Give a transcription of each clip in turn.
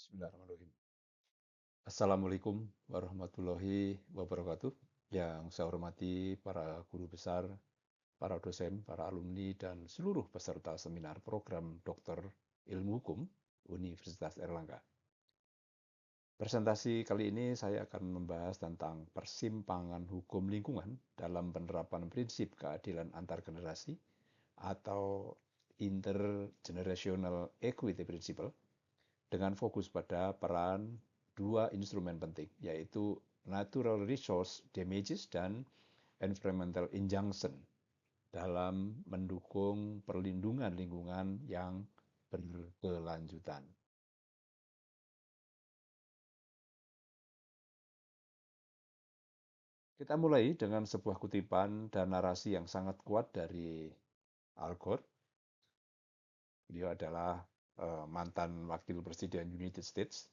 Bismillahirrahmanirrahim. Assalamualaikum warahmatullahi wabarakatuh. Yang saya hormati para guru besar, para dosen, para alumni, dan seluruh peserta seminar program Doktor Ilmu Hukum Universitas Airlangga. Presentasi kali ini saya akan membahas tentang persimpangan hukum lingkungan dalam penerapan prinsip keadilan antar generasi atau intergenerational equity principle dengan fokus pada peran dua instrumen penting, yaitu natural resource damages dan environmental injunction dalam mendukung perlindungan lingkungan yang berkelanjutan. Kita mulai dengan sebuah kutipan dan narasi yang sangat kuat dari Al Gore. Beliau adalah mantan wakil presiden United States.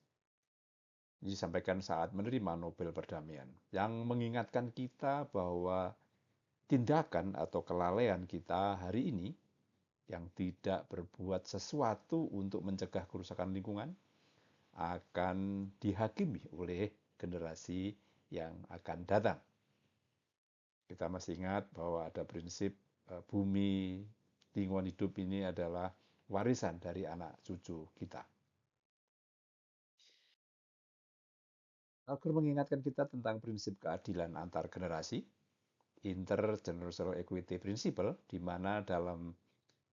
Ini disampaikan saat menerima Nobel Perdamaian, yang mengingatkan kita bahwa tindakan atau kelalaian kita hari ini yang tidak berbuat sesuatu untuk mencegah kerusakan lingkungan akan dihakimi oleh generasi yang akan datang. Kita masih ingat bahwa ada prinsip bumi, lingkungan hidup ini adalah warisan dari anak cucu kita. Al-Quran mengingatkan kita tentang prinsip keadilan antar generasi, intergenerational equity principle, di mana dalam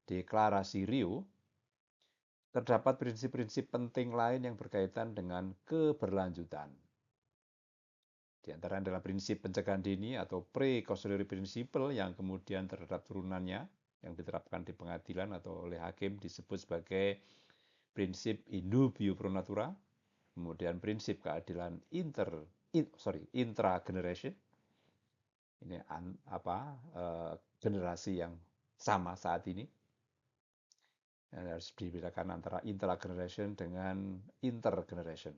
deklarasi Rio terdapat prinsip-prinsip penting lain yang berkaitan dengan keberlanjutan. Di antara adalah prinsip pencegahan dini atau precautionary principle yang kemudian terhadap turunannya yang diterapkan di pengadilan atau oleh hakim disebut sebagai prinsip in dubio pro natura, kemudian prinsip keadilan intra-generation, ini generasi yang sama saat ini. Harus dibedakan antara intra-generation dengan intergeneration.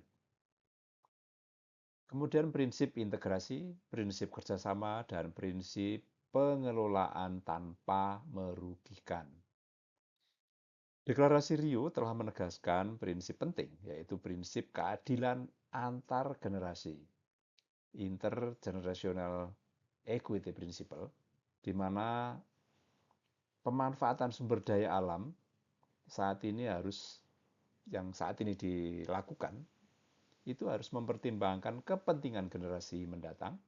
Kemudian prinsip integrasi, prinsip kerjasama, dan prinsip pengelolaan tanpa merugikan. Deklarasi Rio telah menegaskan prinsip penting, yaitu prinsip keadilan antar generasi, intergenerational equity principle, di mana pemanfaatan sumber daya alam saat ini dilakukan itu harus mempertimbangkan kepentingan generasi mendatang.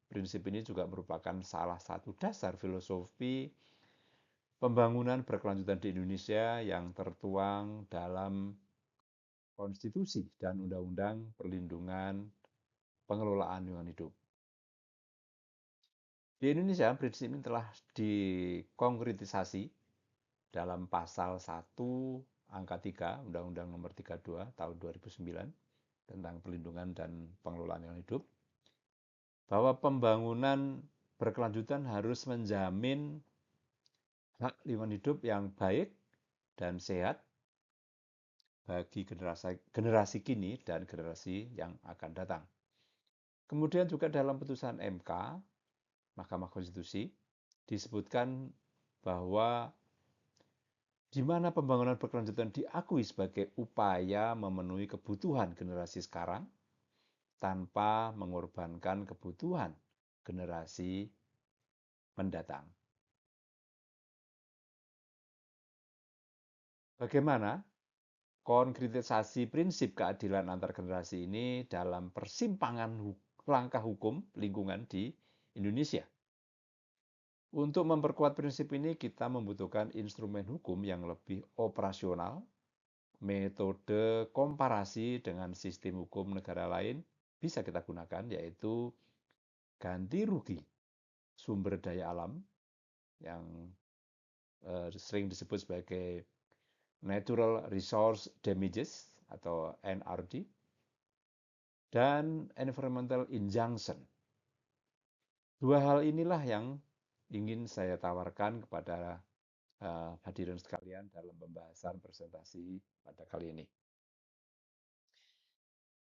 Prinsip ini juga merupakan salah satu dasar filosofi pembangunan berkelanjutan di Indonesia yang tertuang dalam konstitusi dan undang-undang perlindungan pengelolaan lingkungan hidup. Di Indonesia, prinsip ini telah dikonkretisasi dalam pasal 1 angka 3 Undang-Undang Nomor 32 Tahun 2009 tentang perlindungan dan pengelolaan lingkungan hidup, bahwa pembangunan berkelanjutan harus menjamin hak lingkungan hidup yang baik dan sehat bagi generasi kini dan generasi yang akan datang. Kemudian juga dalam putusan MK, Mahkamah Konstitusi, disebutkan bahwa di mana pembangunan berkelanjutan diakui sebagai upaya memenuhi kebutuhan generasi sekarang tanpa mengorbankan kebutuhan generasi mendatang. Bagaimana konkretisasi prinsip keadilan antar generasi ini dalam persimpangan langkah hukum lingkungan di Indonesia? Untuk memperkuat prinsip ini, kita membutuhkan instrumen hukum yang lebih operasional, metode komparasi dengan sistem hukum negara lain bisa kita gunakan, yaitu ganti rugi sumber daya alam yang sering disebut sebagai natural resource damages atau NRD, dan environmental injunction. Dua hal inilah yang ingin saya tawarkan kepada hadirin sekalian dalam pembahasan presentasi pada kali ini.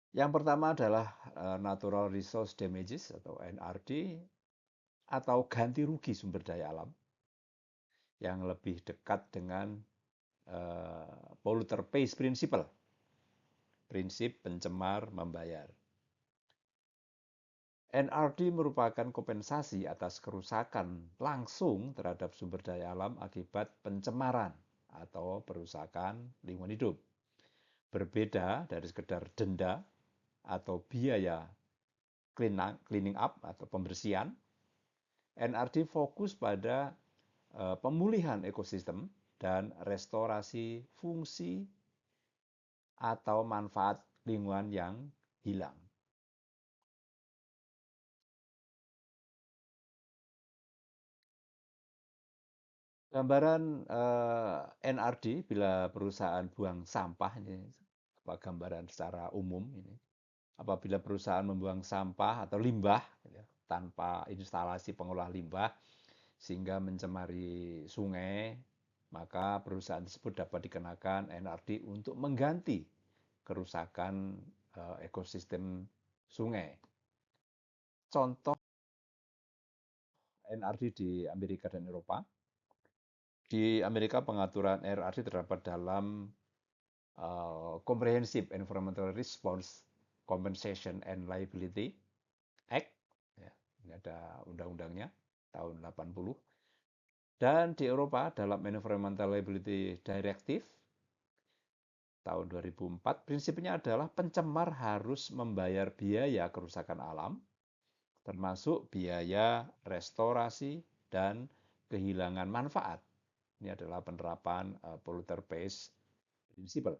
Yang pertama adalah natural resource damages atau NRD atau ganti rugi sumber daya alam yang lebih dekat dengan polluter pays principle. prinsip pencemar membayar. NRD merupakan kompensasi atas kerusakan langsung terhadap sumber daya alam akibat pencemaran atau perusakan lingkungan hidup. Berbeda dari sekedar denda atau biaya cleaning up atau pembersihan, NRD fokus pada pemulihan ekosistem dan restorasi fungsi atau manfaat lingkungan yang hilang. Gambaran NRD bila perusahaan buang sampah ini gambaran secara umum ini. Apabila perusahaan membuang sampah atau limbah ya, tanpa instalasi pengolah limbah sehingga mencemari sungai, maka perusahaan tersebut dapat dikenakan NRD untuk mengganti kerusakan ekosistem sungai. Contoh NRD di Amerika dan Eropa. Di Amerika pengaturan NRD terdapat dalam Comprehensive Environmental Response Compensation and Liability Act. Ya, ini ada undang-undangnya tahun 80. Dan di Eropa dalam Environmental Liability Directive tahun 2004, prinsipnya adalah pencemar harus membayar biaya kerusakan alam, termasuk biaya restorasi dan kehilangan manfaat. Ini adalah penerapan polluter pays principle.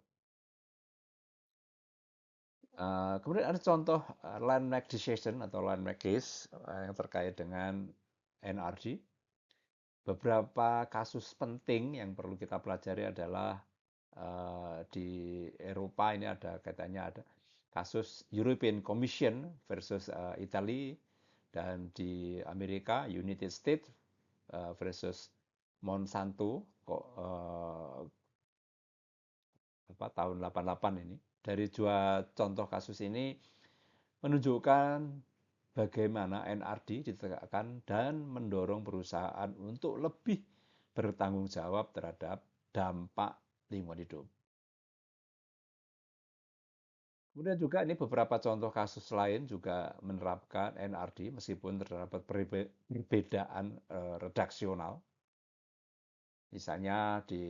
Kemudian ada contoh landmark decision atau landmark case yang terkait dengan NRD. Beberapa kasus penting yang perlu kita pelajari adalah di Eropa ini ada kaitannya ada kasus European Commission versus Italy, dan di Amerika United States versus Monsanto tahun 88 ini. Dari dua contoh kasus ini menunjukkan bagaimana NRD ditegakkan dan mendorong perusahaan untuk lebih bertanggung jawab terhadap dampak lingkungan hidup. Kemudian juga ini beberapa contoh kasus lain juga menerapkan NRD meskipun terdapat perbedaan redaksional. Misalnya di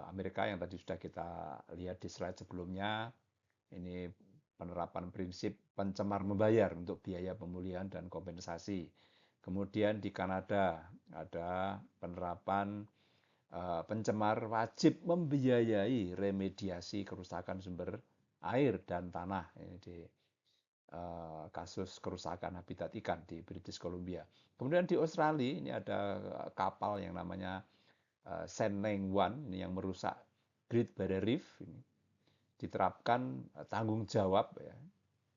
Amerika yang tadi sudah kita lihat di slide sebelumnya, ini penerapan prinsip pencemar membayar untuk biaya pemulihan dan kompensasi. Kemudian di Kanada ada penerapan pencemar wajib membiayai remediasi kerusakan sumber air dan tanah. Ini di kasus kerusakan habitat ikan di British Columbia. Kemudian di Australia ini ada kapal yang namanya Seneng One ini yang merusak Great Barrier Reef. Ini diterapkan tanggung jawab ya,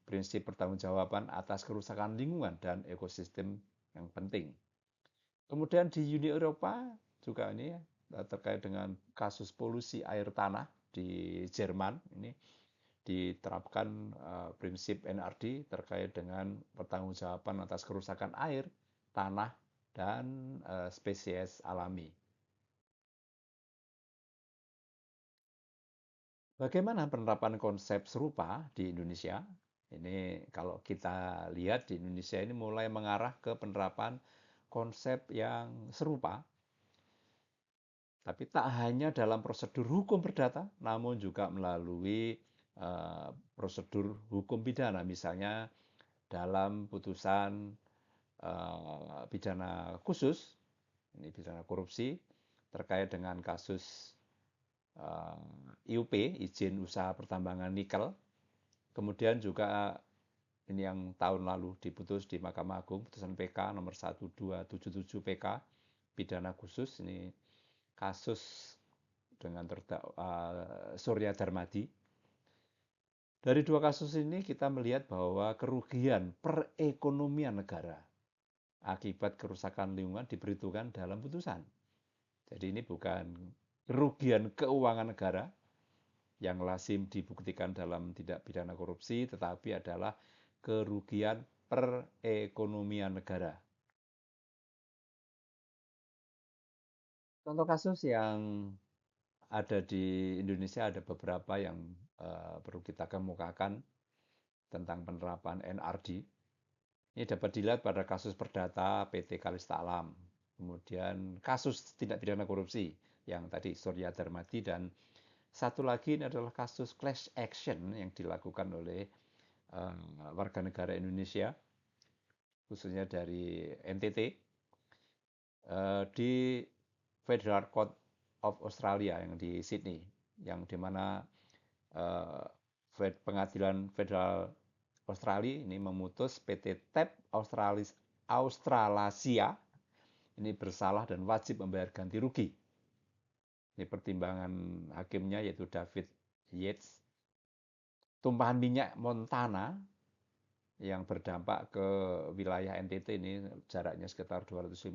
prinsip pertanggungjawaban atas kerusakan lingkungan dan ekosistem yang penting. Kemudian di Uni Eropa juga ini terkait dengan kasus polusi air tanah di Jerman ini diterapkan prinsip NRD terkait dengan pertanggungjawaban atas kerusakan air, tanah, dan spesies alami. Bagaimana penerapan konsep serupa di Indonesia? Ini kalau kita lihat di Indonesia ini mulai mengarah ke penerapan konsep yang serupa. Tapi tak hanya dalam prosedur hukum perdata, namun juga melalui prosedur hukum pidana. Misalnya dalam putusan pidana khusus, ini pidana korupsi, terkait dengan kasus IUP, izin usaha pertambangan nikel. Kemudian juga ini yang tahun lalu diputus di Mahkamah Agung, putusan PK nomor 1277 PK, pidana khusus, ini kasus dengan terdakwa Surya Darmadi. Dari dua kasus ini kita melihat bahwa kerugian perekonomian negara akibat kerusakan lingkungan diperhitungkan dalam putusan. Jadi ini bukan kerugian keuangan negara yang lazim dibuktikan dalam tindak pidana korupsi, tetapi adalah kerugian perekonomian negara. Contoh kasus yang ada di Indonesia ada beberapa yang perlu kita kemukakan tentang penerapan NRD. Ini dapat dilihat pada kasus perdata PT Kalista Alam, kemudian kasus tindak pidana korupsi yang tadi Surya Darmadi, dan satu lagi ini adalah kasus class action yang dilakukan oleh warga negara Indonesia, khususnya dari NTT, di Federal Court of Australia yang di Sydney, yang dimana pengadilan federal Australia ini memutus PT TAP Australasia ini bersalah dan wajib membayar ganti rugi. Ini pertimbangan hakimnya yaitu David Yates. Tumpahan minyak Montana yang berdampak ke wilayah NTT ini jaraknya sekitar 250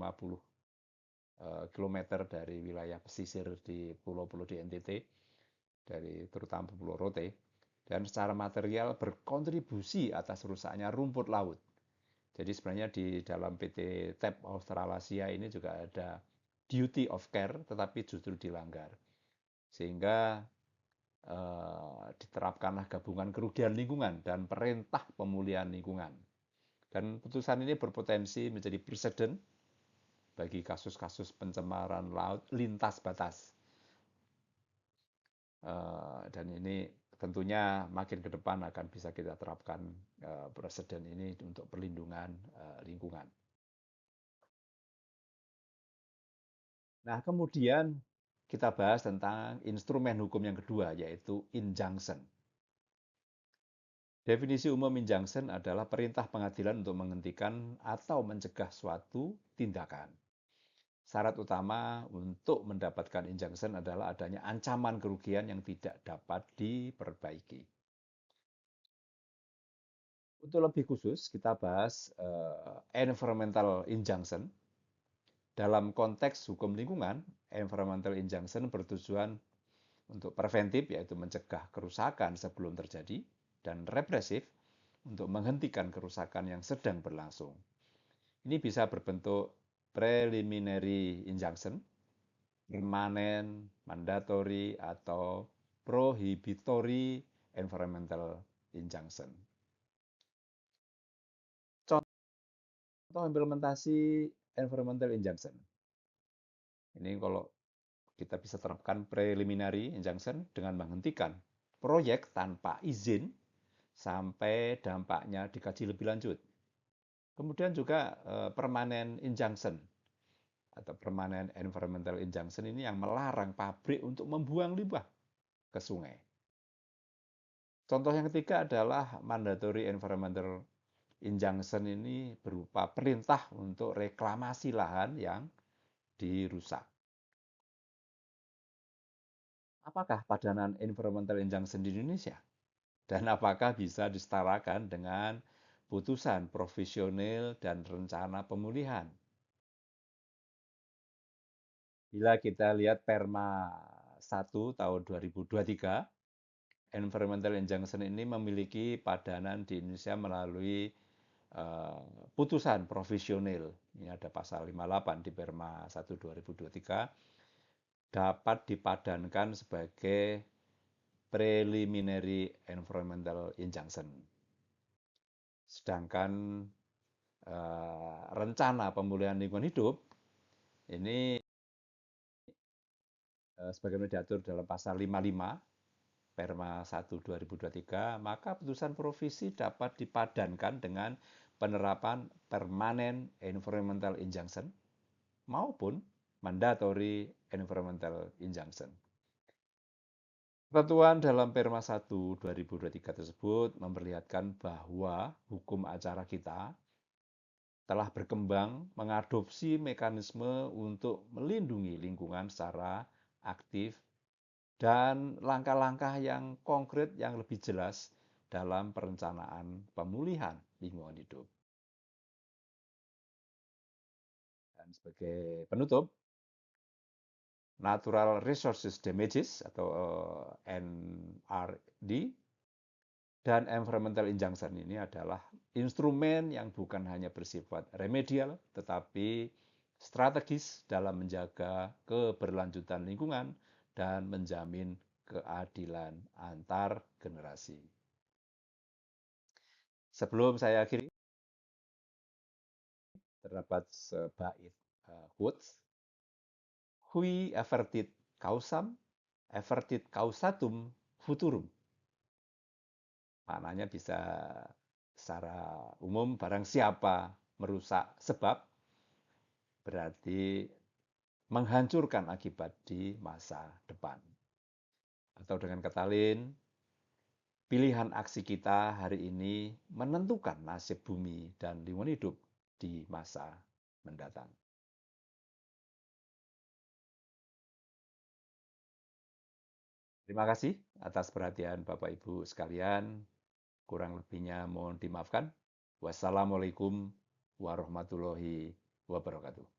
km dari wilayah pesisir di pulau-pulau di NTT, dari terutama Pulau Rote, dan secara material berkontribusi atas rusaknya rumput laut. Jadi sebenarnya di dalam PT TAP Australasia ini juga ada duty of care, tetapi justru dilanggar. Sehingga diterapkanlah gabungan kerugian lingkungan dan perintah pemulihan lingkungan. Dan putusan ini berpotensi menjadi presiden bagi kasus-kasus pencemaran laut lintas batas. Dan ini tentunya makin ke depan akan bisa kita terapkan presiden ini untuk perlindungan lingkungan. Nah, kemudian kita bahas tentang instrumen hukum yang kedua, yaitu injunction. Definisi umum injunction adalah perintah pengadilan untuk menghentikan atau mencegah suatu tindakan. Syarat utama untuk mendapatkan injunction adalah adanya ancaman kerugian yang tidak dapat diperbaiki. Untuk lebih khusus, kita bahas environmental injunction. Dalam konteks hukum lingkungan, environmental injunction bertujuan untuk preventif, yaitu mencegah kerusakan sebelum terjadi, dan represif untuk menghentikan kerusakan yang sedang berlangsung. Ini bisa berbentuk preliminary injunction, permanen, mandatory, atau prohibitory environmental injunction. Contoh implementasi environmental injunction. Ini kalau kita bisa terapkan preliminary injunction dengan menghentikan proyek tanpa izin sampai dampaknya dikaji lebih lanjut. Kemudian juga permanent injunction atau permanent environmental injunction ini yang melarang pabrik untuk membuang limbah ke sungai. Contoh yang ketiga adalah mandatory environmental injunction, ini berupa perintah untuk reklamasi lahan yang dirusak. Apakah padanan environmental injunction di Indonesia? Dan apakah bisa disetarakan dengan putusan provisional dan rencana pemulihan? Bila kita lihat Perma 1 tahun 2023, environmental injunction ini memiliki padanan di Indonesia melalui putusan provisional. Ini ada pasal 58 di Perma 1 2023, dapat dipadankan sebagai preliminary environmental injunction. Sedangkan rencana pemulihan lingkungan hidup ini sebagaimana diatur dalam pasal 55 Perma 1 2023, maka putusan provisi dapat dipadankan dengan penerapan permanent environmental injunction maupun mandatory environmental injunction. Ketentuan dalam Perma 1 2023 tersebut memperlihatkan bahwa hukum acara kita telah berkembang mengadopsi mekanisme untuk melindungi lingkungan secara aktif dan langkah-langkah yang konkret yang lebih jelas dalam perencanaan pemulihan lingkungan hidup. Dan sebagai penutup, Natural Resources Damages atau NRD dan Environmental Injunction ini adalah instrumen yang bukan hanya bersifat remedial, tetapi strategis dalam menjaga keberlanjutan lingkungan dan menjamin keadilan antar generasi. Sebelum saya akhiri, terdapat sebait quotes. Hui avertit causam, avertit causatum futurum. Maknanya bisa secara umum, barang siapa merusak sebab, berarti menghancurkan akibat di masa depan. Atau dengan kata lain, pilihan aksi kita hari ini menentukan nasib bumi dan lingkungan hidup di masa mendatang. Terima kasih atas perhatian Bapak Ibu sekalian. Kurang lebihnya mohon dimaafkan. Wassalamualaikum warahmatullahi wabarakatuh.